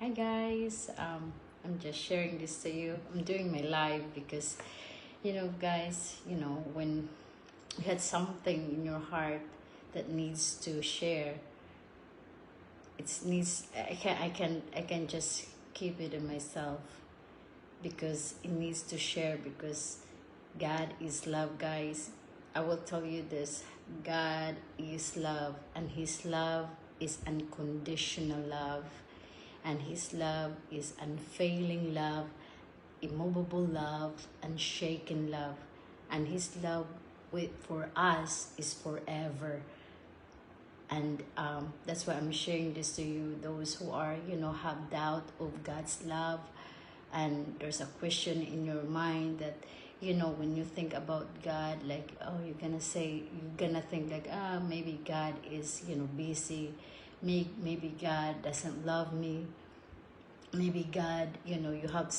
Hi guys, I'm just sharing this to you. I'm doing my live because, guys, when you had something in your heart that needs to share, I can just keep it in myself because it needs to share because God is love, guys. I will tell you this: God is love, and His love is unconditional love, and His love is unfailing love, immovable love, unshaken love, and His love for us is forever. And that's why I'm sharing this to you, those who are, have doubt of God's love, and there's a question in your mind that, when you think about God, like, oh, you're gonna think like, maybe God is, busy, maybe God doesn't love me, maybe God, you have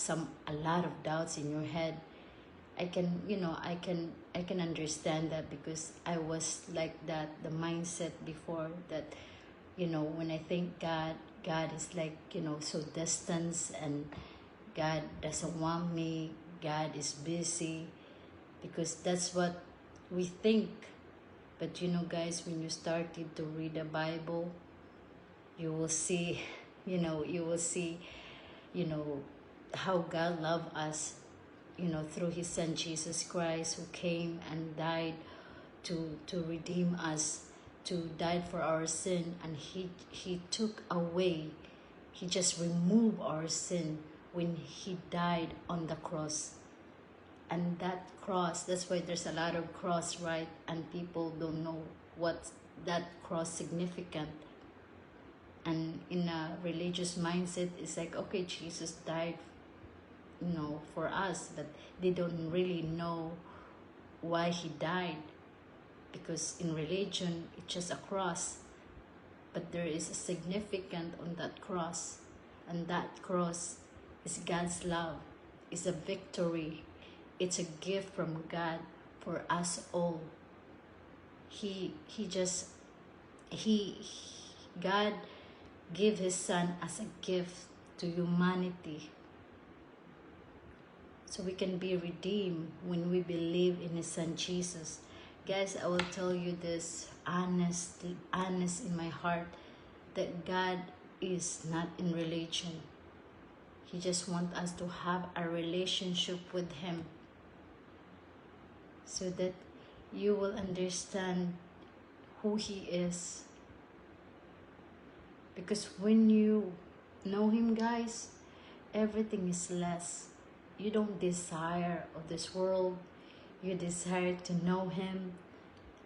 a lot of doubts in your head. I can understand that because I was like that, the mindset before that, when I think God is like, so distant, and God doesn't want me, God is busy, because that's what we think. But guys, when you started to read the Bible, you will see, you will see, you know, how God loved us, through His Son Jesus Christ, who came and died to redeem us, to die for our sin, and He took away, He just removed our sin when He died on the cross. And that cross, that's why there's a lot of cross, right? And people don't know what that cross significant. And in a religious mindset, it's like, okay, Jesus died, for us, but they don't really know why He died, because in religion it's just a cross, but there is a significance on that cross, and that cross is God's love, is a victory, it's a gift from God for us all. God gave His Son as a gift to humanity, so we can be redeemed when we believe in His Son Jesus. Guys, I will tell you this honest in my heart, that God is not in religion. He just wants us to have a relationship with Him, so that you will understand who He is. Because when you know Him, guys, everything is less. You don't desire of this world. You desire to know Him,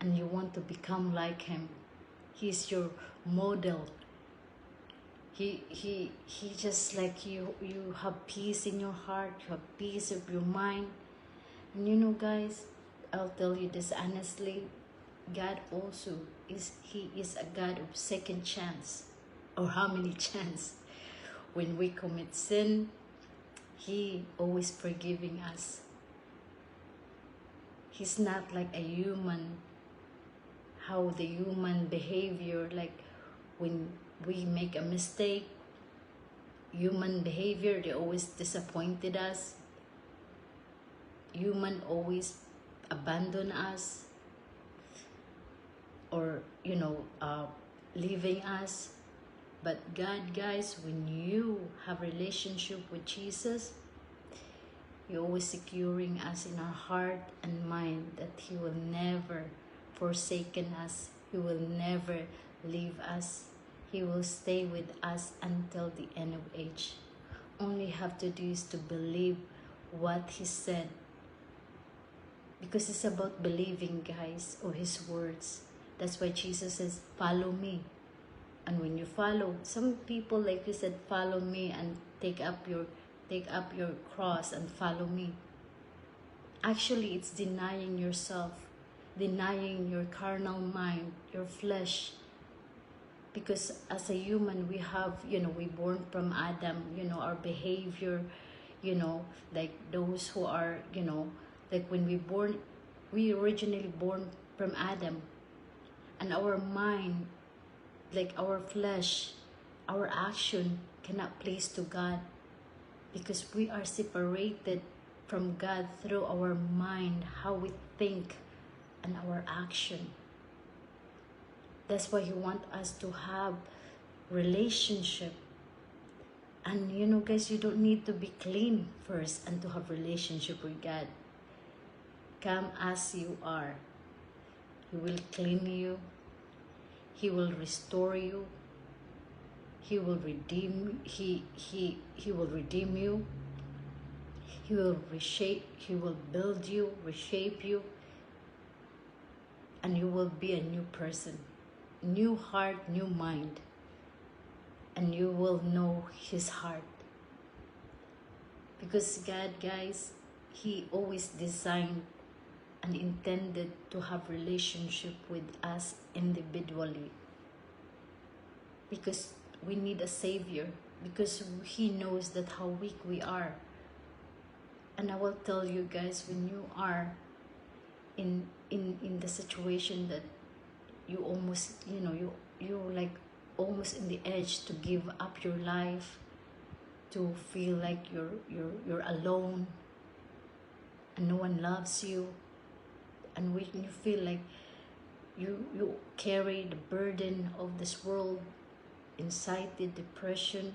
and you want to become like Him. He's your model. He just like you have peace in your heart, you have peace of your mind. And guys, I'll tell you this honestly, God also He is a God of second chance. Or how many chance? When we commit sin, He always forgiving us. He's not like a human, how the human behavior, like when we make a mistake, human behavior, they always disappointed us. Human always abandon us, or leaving us. But God, guys, when you have relationship with Jesus, He always securing us in our heart and mind that He will never forsaken us. He will never leave us. He will stay with us until the end of age. All you have to do is to believe what He said, because it's about believing, guys, of His words. That's why Jesus says, follow me. And when you follow, some people, like you said, follow me and take up your cross and follow me. Actually, it's denying yourself, denying your carnal mind, your flesh. Because as a human, we have, we born from Adam, our behavior, like those who are, like when we originally born from Adam, and our mind, like our flesh, our action cannot please to God, because we are separated from God through our mind, how we think, and our action. That's why He wants us to have relationship. And you know, guys, you don't need to be clean first and to have relationship with God. Come as you are. He will clean you. He will restore you. He will redeem. He will redeem you. He will reshape. He will build you, reshape you, and you will be a new person, new heart, new mind, and you will know His heart. Because God, guys, He always designed and intended to have relationship with us individually, because we need a Savior, because He knows that how weak we are. And I will tell you guys, when you are in the situation that you almost, you know, you're like almost in the edge to give up your life, to feel like you're alone and no one loves you, and when you feel like you carry the burden of this world, anxiety, depression,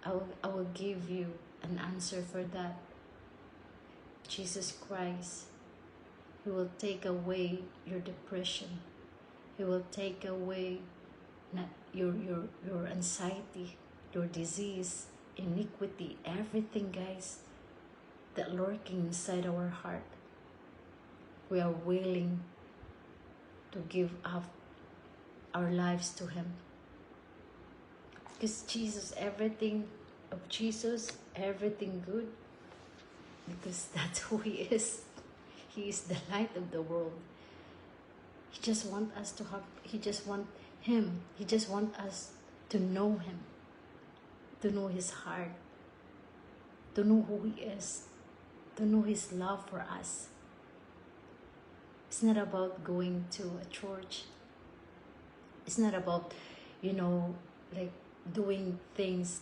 I will give you an answer for that. Jesus Christ. He will take away your depression. He will take away your anxiety, your disease, iniquity, everything, guys, that lurking inside our heart. We are willing to give up our lives to Him. Because Jesus, everything of Jesus, everything good, because that's who He is. He is the light of the world. He just wants us to have, He just wants Him. He just wants us to know Him, to know His heart, to know who He is, to know His love for us. It's not about going to a church. It's not about, you know, like doing things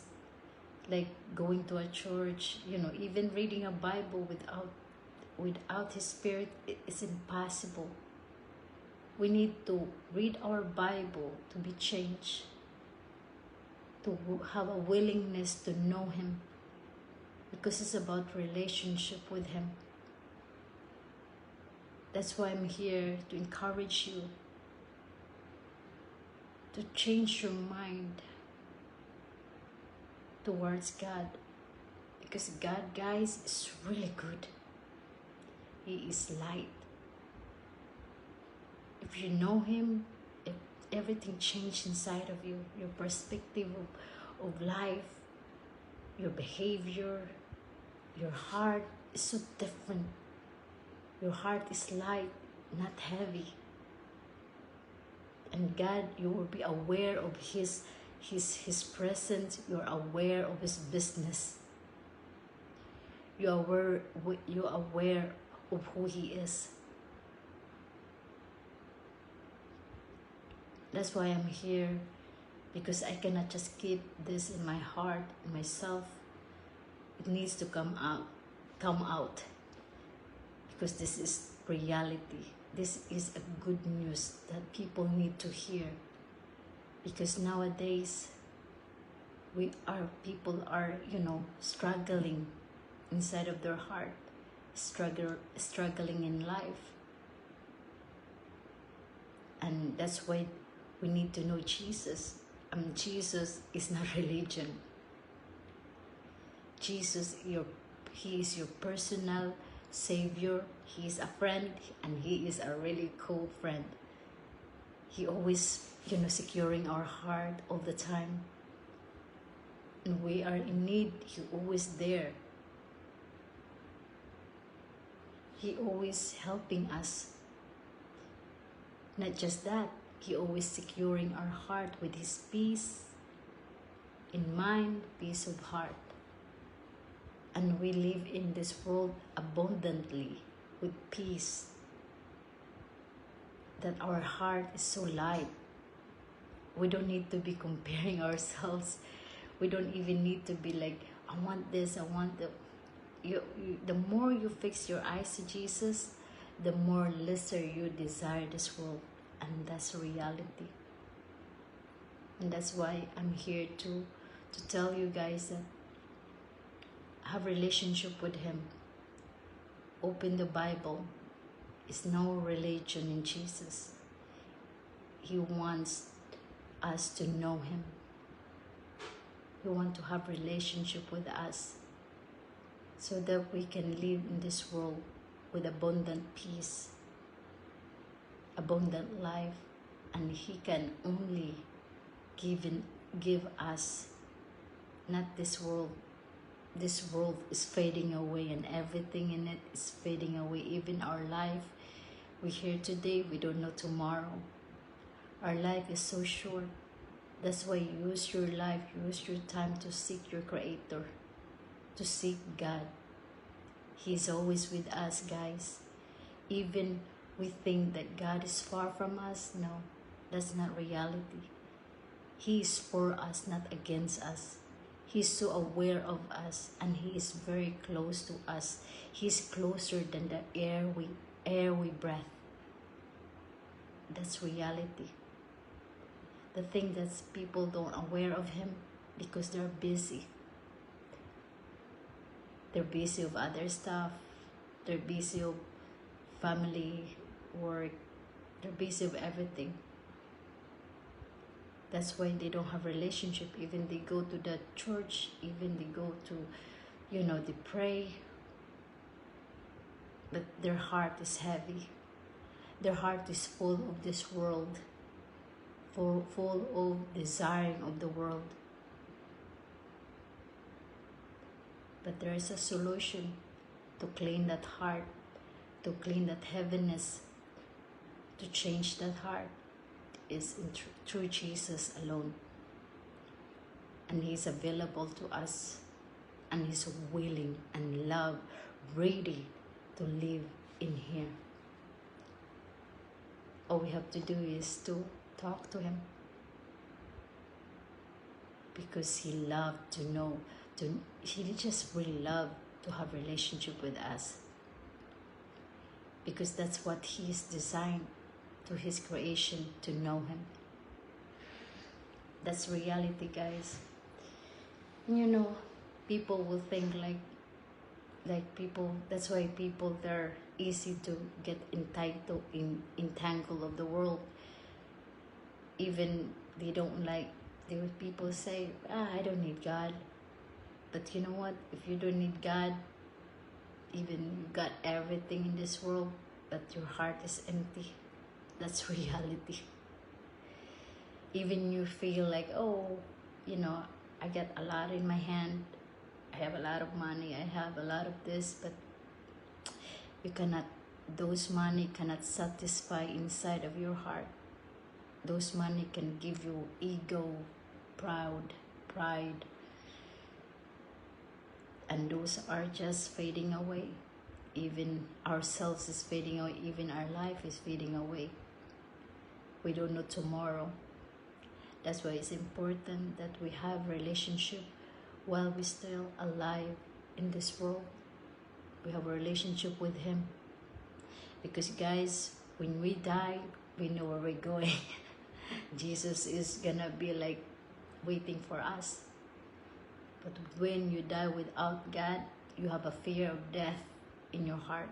like going to a church, you know, even reading a Bible without His Spirit, it's impossible. We need to read our Bible to be changed, to have a willingness to know Him, because it's about relationship with Him. That's why I'm here to encourage you to change your mind towards God, because God, guys, is really good. He is light. If you know Him, if everything changed inside of you, your perspective of life, your behavior, your heart is so different. Your heart is light, not heavy. And God, you will be aware of His presence. You're aware of His business. You're aware of who He is. That's why I'm here, because I cannot just keep this in my heart, in myself. It needs to come out, because this is reality. This is a good news that people need to hear, because nowadays people are, you know, struggling inside of their heart, struggling in life. And that's why we need to know Jesus. Jesus is not religion. Jesus, He is your personal Savior. He is a friend, and He is a really cool friend. He always, you know, securing our heart all the time. And we are in need, He always there. He always helping us. Not just that, He always securing our heart with His peace in mind, peace of heart. And we live in this world abundantly with peace, that our heart is so light. We don't need to be comparing ourselves. We don't even need to be like, I want this, I want the. The more you fix your eyes to Jesus, the more lesser you desire this world. And that's reality. And that's why I'm here to tell you guys that have relationship with Him. Open the Bible. It's no religion in Jesus. He wants us to know Him. He wants to have relationship with us so that we can live in this world with abundant peace, abundant life, and He can only give us, not this world. This world is fading away and everything in it is fading away. Even our life, we're here today, we don't know tomorrow. Our life is so short. That's why use your life, use your time to seek your Creator, to seek God. He's always with us, guys. Even we think that God is far from us. No, that's not reality. He is for us, not against us. He's so aware of us, and He is very close to us. He's closer than the air we breathe. That's reality. The thing that people don't aware of Him because they're busy. They're busy with other stuff. They're busy with family, work. They're busy with everything. That's why they don't have relationship. Even they go to the church, even they go to, they pray. But their heart is heavy. Their heart is full of this world, full of desiring of the world. But there is a solution to clean that heart, to clean that heaviness, to change that heart. Is through Jesus alone. And He's available to us, and He's willing and love, ready to live in here. All we have to do is to talk to Him, because He loved to know, He just really loved to have relationship with us, because that's what He's designed to His creation, to know Him. That's reality, guys. And people will think like people, that's why people, they're easy to get entangled of the world. Even they don't like, people say, I don't need God. But you know what? If you don't need God, even you got everything in this world, but your heart is empty. That's reality. Even you feel like, I got a lot in my hand, I have a lot of money, I have a lot of this, but those money cannot satisfy inside of your heart. Those money can give you ego, pride, and those are just fading away. Even ourselves is fading away, even our life is fading away. We don't know tomorrow. That's why it's important that we have relationship while we're still alive in this world. We have a relationship with Him. Because guys, when we die, we know where we're going. Jesus is gonna be like waiting for us. But when you die without God, you have a fear of death in your heart.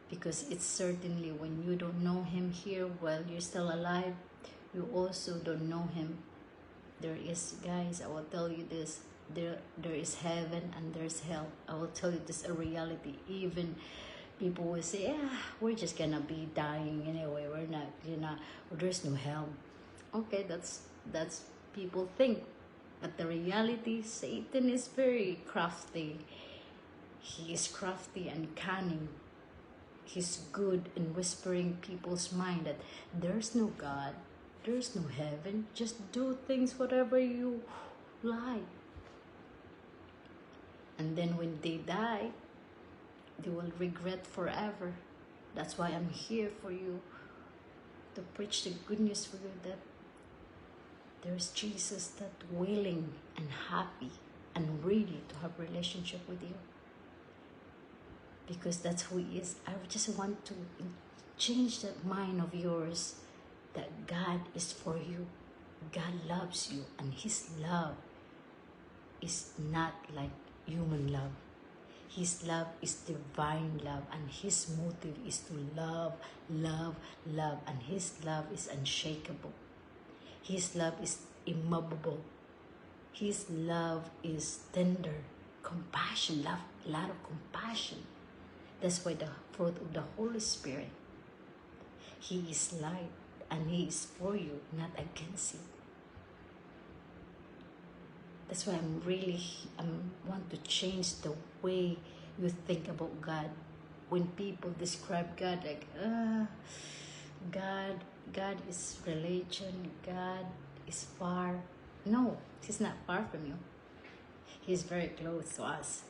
Because it's certainly when you don't know Him here while you're still alive, you also don't know Him. There is, guys, I will tell you this, there is heaven and there's hell. I will tell you this, a reality. Even people will say, we're just gonna be dying anyway, we're not, there's no hell. Okay, that's people think. But the reality, Satan is very crafty. He is crafty and cunning. He's good in whispering people's mind that there's no God, there's no heaven, just do things whatever you like. And then when they die, they will regret forever. That's why I'm here for you, to preach the good news for you that there's Jesus that willing and happy and ready to have relationship with you. Because that's who He is. I just want to change that mind of yours that God is for you. God loves you, and His love is not like human love. His love is divine love, and His motive is to love, love, love, and His love is unshakable. His love is immovable. His love is tender, compassion, love, a lot of compassion. That's why the fruit of the Holy Spirit, He is light, and He is for you, not against you. That's why I want to change the way you think about God. When people describe God like, God is religion, God is far. No, He's not far from you. He's very close to us.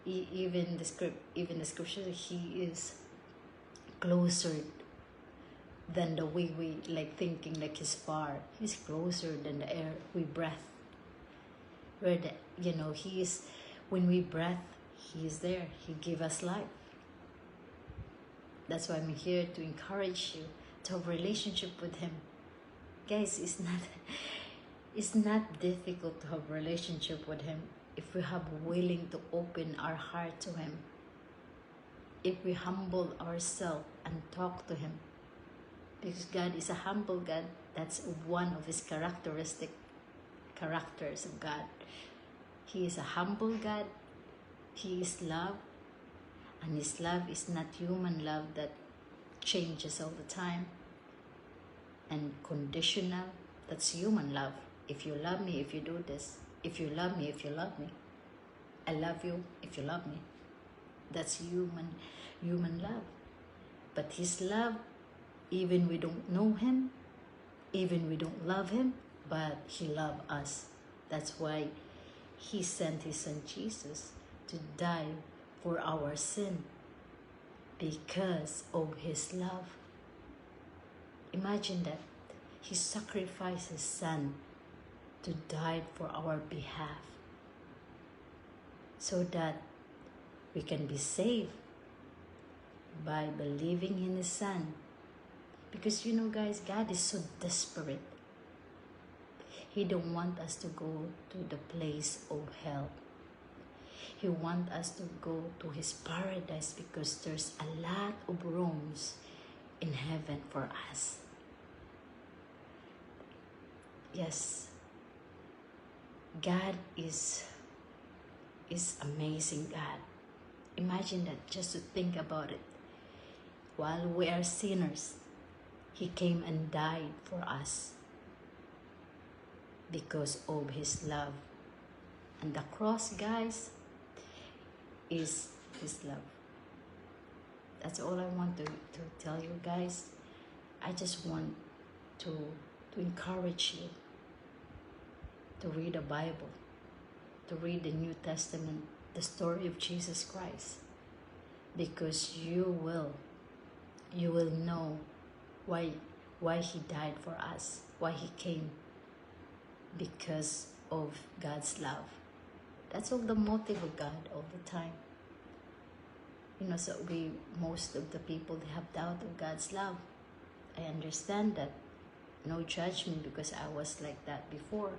Even the scripture, He is closer than the way we like thinking like He's far. He's closer than the air we breathe. He is, when we breathe, He is there. He gives us life. That's why I'm here to encourage you to have a relationship with Him. Guys, it's not difficult to have a relationship with Him if we have willing to open our heart to Him. If we humble ourselves and talk to Him. Because God is a humble God. That's one of His characters of God. He is a humble God. He is love. And His love is not human love that changes all the time. And conditional, that's human love. If you love me, if you do this. If you love me, if you love me. I love you if you love me. That's human love. But His love, even we don't know Him, even we don't love Him, but He loves us. That's why He sent His Son Jesus to die for our sin, because of His love. Imagine that. He sacrificed His Son to die for our behalf, so that we can be saved by believing in His Son. Because guys, God is so desperate. He don't want us to go to the place of hell. He wants us to go to His paradise, because there's a lot of rooms in heaven for us. Yes, God is amazing God. Imagine that, just to think about it. While we are sinners, He came and died for us because of His love. And the cross, guys, is His love. That's all I want to tell you, guys. I just want to encourage you to read the Bible, to read the New Testament, the story of Jesus Christ, because you will know why He died for us, why He came, because of God's love. That's all the motive of God all the time. So most of the people, they have doubt of God's love. I understand that. No judgment, because I was like that before.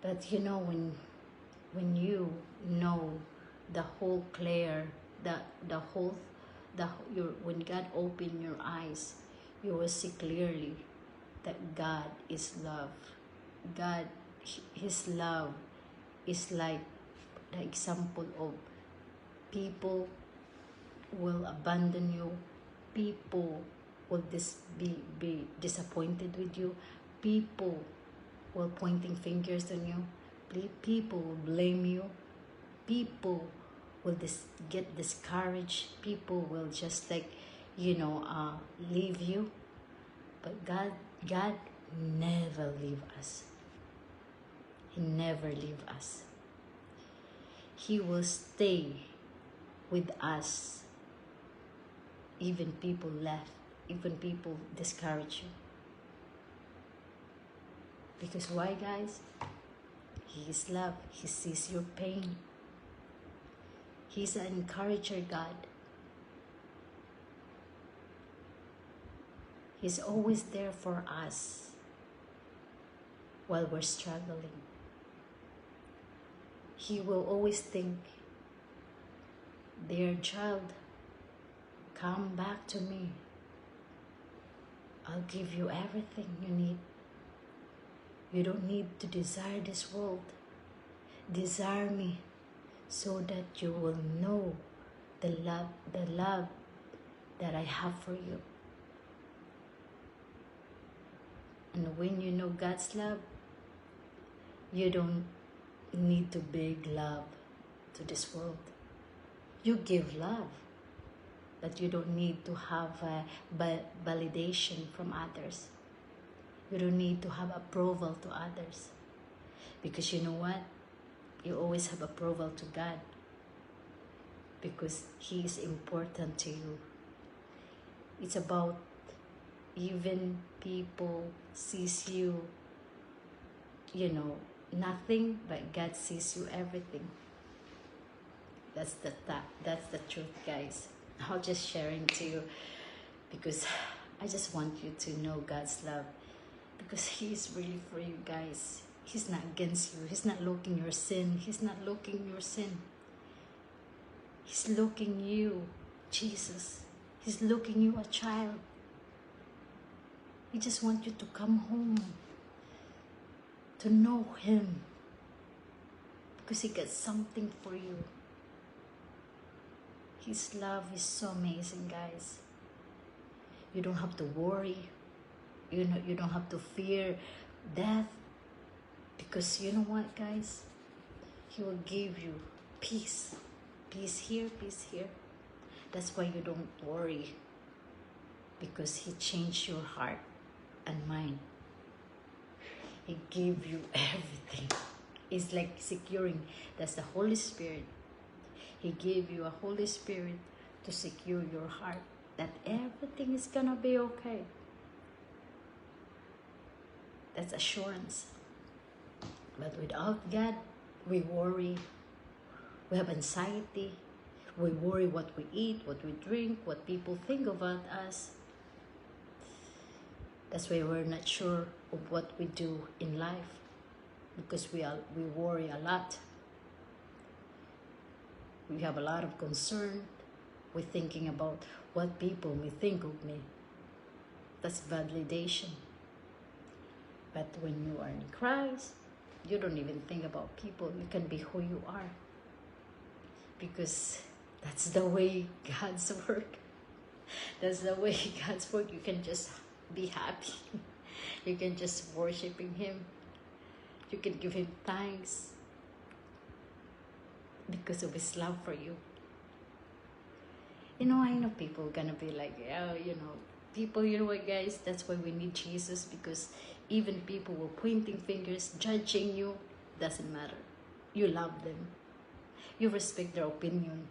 But when you know the whole clear, when God opened your eyes, you will see clearly that God is love. God, His love is like the example of people will abandon you, people will be disappointed with you, people will pointing fingers on you, people will blame you, people will get discouraged, people will just leave you. But God never leave us. He never leave us. He will stay with us even people left, even people discourage you. Because why, guys? He is love. He sees your pain. He's an encourager God. He's always there for us while we're struggling. He will always think, dear child, come back to me. I'll give you everything you need. You don't need to desire this world. Desire me so that you will know the love that I have for you. And when you know God's love, you don't need to beg love to this world. You give love, but you don't need to have validation from others. You don't need to have approval to others. Because you know what? You always have approval to God. Because He is important to you. It's about even people sees you, nothing, but God sees you everything. That's the truth, guys. I'll just sharing to you because I just want you to know God's love, because He is really for you, guys. He's not against you. He's not looking your sin. He's not looking your sin. He's looking you, Jesus. He's looking you, a child. He just wants you to come home, to know Him, because He got something for you. His love is so amazing, guys. You don't have to worry. You don't have to fear death, because you know what, guys? He will give you peace. Peace here, peace here. That's why you don't worry, because He changed your heart and mind. He gave you everything. It's like securing. That's the Holy Spirit. He gave you a Holy Spirit to secure your heart, that everything is gonna be okay. That's assurance. But without God, we worry. We have anxiety. We worry what we eat, what we drink, what people think about us. That's why we're not sure of what we do in life, because we worry a lot. We have a lot of concern. We're thinking about what people may think of me. That's validation. But when you are in Christ, you don't even think about people. You can be who you are, because that's the way God's work. That's the way God's work. You can just be happy. You can just worshiping Him. You can give Him thanks because of His love for you. I know people are gonna be like, oh, people, you know what, guys? That's why we need Jesus, because even people were pointing fingers, judging you, doesn't matter. You love them. You respect their opinion.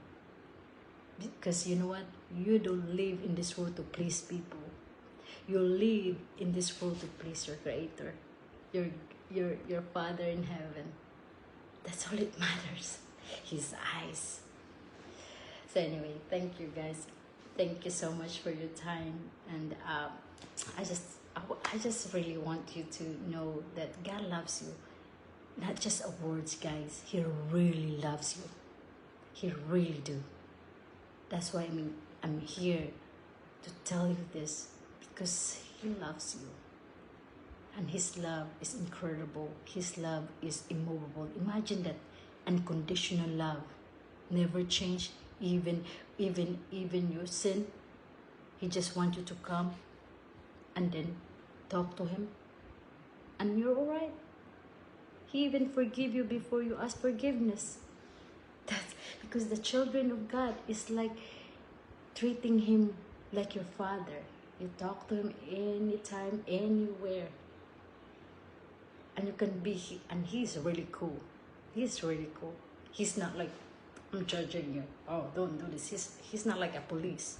Because you know what? You don't live in this world to please people. You live in this world to please your Creator, your Father in heaven. That's all it matters. His eyes. So anyway, thank you, guys. Thank you so much for your time, and I just really want you to know that God loves you. Not just a words, guys. He really loves you. He really do. That's why I'm here to tell you this, because He loves you. And His love is incredible. His love is immovable. Imagine that unconditional love. Never change, even your sin. He just wants you to come and then talk to Him, and you're all right. He even forgive you before you ask forgiveness. That's because the children of God is like treating Him like your Father. You talk to Him anytime, anywhere. And you can be, and He's really cool. He's really cool. He's not like, I'm judging you. Oh, don't do this. He's not like a police.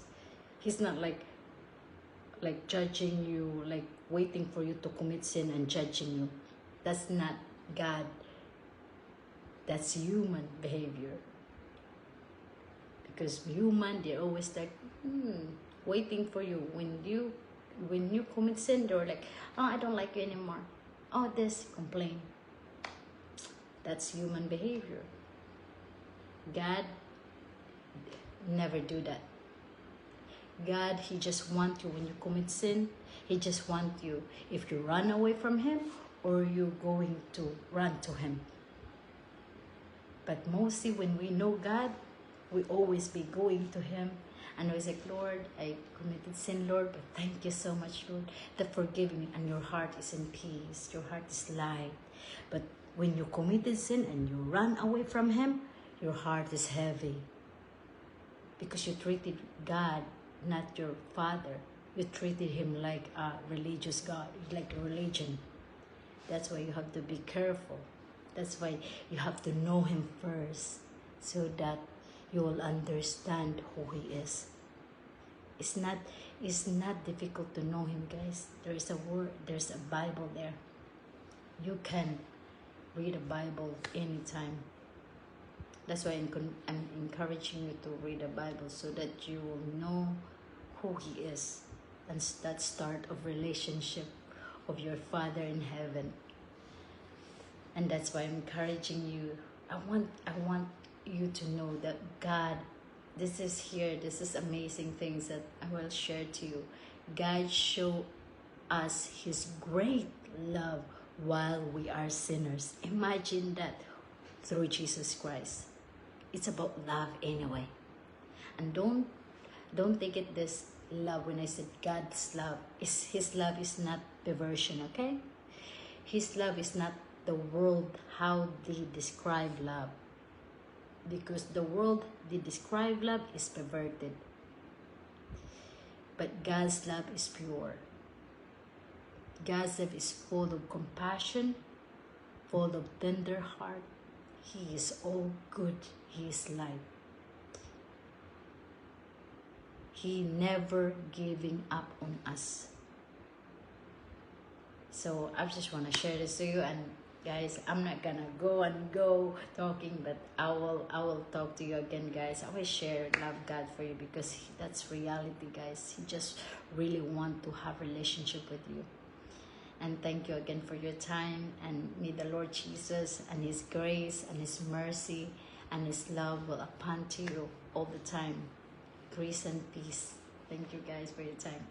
He's not like judging you, like waiting for you to commit sin and judging you. That's not God. That's human behavior. Because human, they're always like waiting for you. When you commit sin, they're like, oh, I don't like you anymore. Oh, this, complain. That's human behavior. God never do that. God, He just want you when you commit sin. He just want you if you run away from Him or you're going to run to Him. But mostly when we know God, we always be going to Him and always like, Lord, I committed sin, Lord, but thank you so much, Lord, that forgive me, and your heart is in peace, your heart is light. But when you committed sin and you run away from Him, your heart is heavy because you treated God, not your Father. You treated Him like a religious God, like a religion. That's why you have to be careful. That's why you have to know Him first, so that you will understand who He is. It's not difficult to know Him, guys. There is a word, there's a Bible there. You can read a Bible anytime. That's why I'm encouraging you to read the Bible, so that you will know who He is, and that start of relationship of your Father in heaven. And that's why I'm encouraging you. I want you to know that God, this is amazing things that I will share to you. God showed us His great love while we are sinners. Imagine that, through Jesus Christ. It's about love anyway. And don't take it this love when I said God's love. His love is not perversion, okay? His love is not the world how they describe love, because the world they describe love is perverted, but God's love is pure. God's love is full of compassion, full of tender heart. He is all good. He is light. He never giving up on us. So I just want to share this to you. And guys, I'm not gonna go talking, but I will talk to you again, guys. I will share love God for you, because that's reality, guys. He just really want to have relationship with you. And thank you again for your time, and may the Lord Jesus and His grace and His mercy and His love will upon to you all the time. Grace and peace. Thank you guys for your time.